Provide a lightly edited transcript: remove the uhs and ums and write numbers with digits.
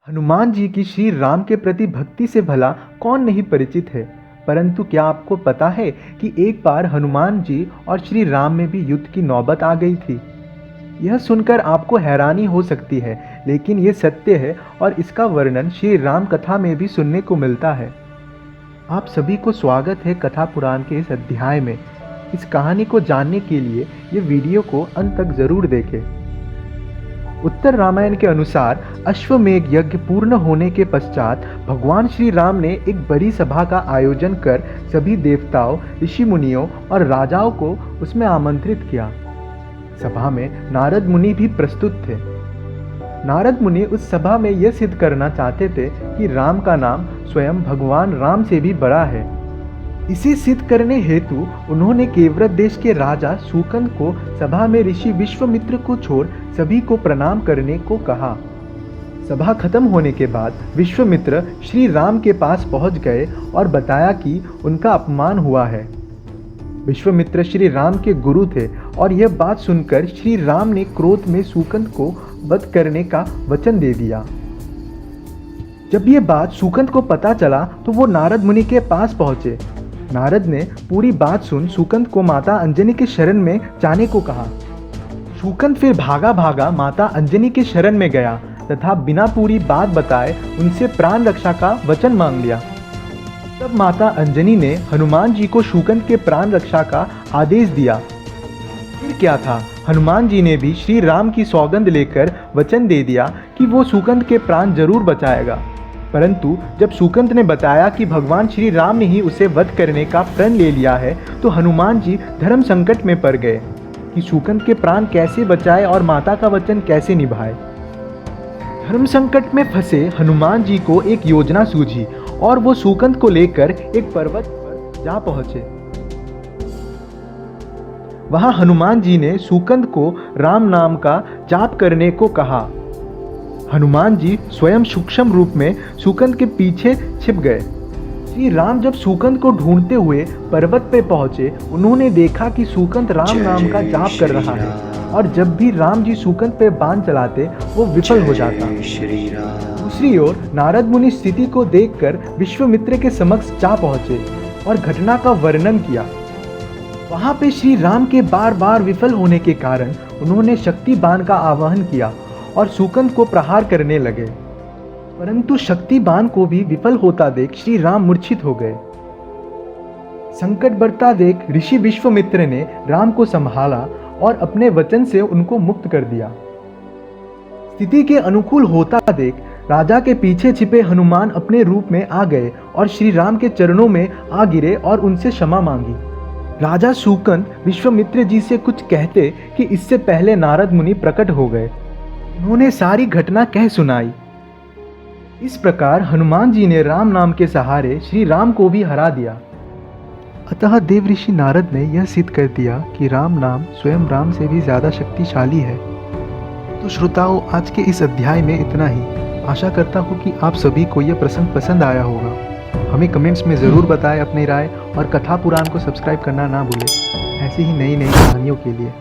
हनुमान जी की श्री राम के प्रति भक्ति से भला कौन नहीं परिचित है। परंतु क्या आपको पता है कि एक बार हनुमान जी और श्री राम में भी युद्ध की नौबत आ गई थी। यह सुनकर आपको हैरानी हो सकती है, लेकिन यह सत्य है और इसका वर्णन श्री राम कथा में भी सुनने को मिलता है। आप सभी को स्वागत है कथा पुराण के इस अध्याय में। इस कहानी को जानने के लिए ये वीडियो को अंत तक जरूर देखें। उत्तर रामायण के अनुसार अश्वमेध यज्ञ पूर्ण होने के पश्चात भगवान श्री राम ने एक बड़ी सभा का आयोजन कर सभी देवताओं, ऋषि मुनियों और राजाओं को उसमें आमंत्रित किया। सभा में नारद मुनि भी प्रस्तुत थे। नारद मुनि उस सभा में यह सिद्ध करना चाहते थे कि राम का नाम स्वयं भगवान राम से भी बड़ा है। इसे सिद्ध करने हेतु उन्होंने केवरत देश के राजा शूकंद को सभा में ऋषि विश्वामित्र को छोड़ सभी को प्रणाम करने को कहा। सभा खत्म होने के बाद विश्वामित्र श्री राम के पास पहुंच गए और बताया कि उनका अपमान हुआ है। विश्वामित्र श्री राम के गुरु थे और यह बात सुनकर श्री राम ने क्रोध में शूकंद को वध करने का वचन दे दिया। जब यह बात शूकंद को पता चला तो वो नारद मुनि के पास पहुंचे। नारद ने पूरी बात सुन शूकंद को माता अंजनी के शरण में जाने को कहा। शूकंद फिर भागा भागा माता अंजनी के शरण में गया तथा बिना पूरी बात बताए उनसे प्राण रक्षा का वचन मांग लिया। तब माता अंजनी ने हनुमान जी को शूकंद के प्राण रक्षा का आदेश दिया। फिर क्या था, हनुमान जी ने भी श्री राम की सौगंध लेकर वचन दे दिया कि वो शूकंद के प्राण जरूर बचाएगा। परंतु जब शूकंद ने बताया कि भगवान श्री राम ने ही उसे वध करने का प्रण ले लिया है, तो हनुमान जी धर्म संकट में पड़ गए कि शूकंद के प्राण कैसे बचाए और माता का वचन कैसे निभाए। धर्म संकट में फंसे हनुमान जी को एक योजना सूझी और वो शूकंद को लेकर एक पर्वत पर जा पहुंचे। वहां हनुमान जी ने शूकंद को राम नाम का जाप करने को कहा। हनुमान जी स्वयं सूक्ष्म रूप में शूकंद के पीछे छिप गए। श्री राम जब शूकंद को ढूंढते हुए पर्वत पे पहुंचे, उन्होंने देखा कि शूकंद राम नाम का जाप कर रहा है और जब भी राम जी शूकंद पे बाण चलाते वो विफल हो जाता। दूसरी ओर नारद मुनि स्थिति को देखकर विश्वामित्र के समक्ष जा पहुंचे और घटना का वर्णन किया। वहां पे श्री राम के बार बार विफल होने के कारण उन्होंने शक्ति बाण का आवाहन किया और शूकंद को प्रहार करने लगे। परंतु शक्ति बाण को भी विफल होता देख श्री राम मूर्छित हो गए। संकट बढ़ता देख ऋषि विश्वामित्र ने राम को संभाला और अपने वचन से उनको मुक्त कर दिया। स्थिति के अनुकूल होता देख राजा के पीछे छिपे हनुमान अपने रूप में आ गए और श्री राम के चरणों में आ गिरे और उनसे क्षमा मांगी। राजा शूकंद विश्वामित्र जी से कुछ कहते कि इससे पहले नारद मुनि प्रकट हो गए। उन्होंने सारी घटना कह सुनाई। इस प्रकार हनुमान जी ने राम नाम के सहारे श्री राम को भी हरा दिया। अतः देव ऋषि नारद ने यह सिद्ध कर दिया कि राम नाम स्वयं राम से भी ज्यादा शक्तिशाली है। तो श्रोताओं, आज के इस अध्याय में इतना ही। आशा करता हूँ कि आप सभी को यह प्रसंग पसंद आया होगा। हमें कमेंट्स में ज़रूर बताएं अपनी राय और कथा पुराण को सब्सक्राइब करना ना भूलें ऐसी ही नई नई कहानियों के लिए।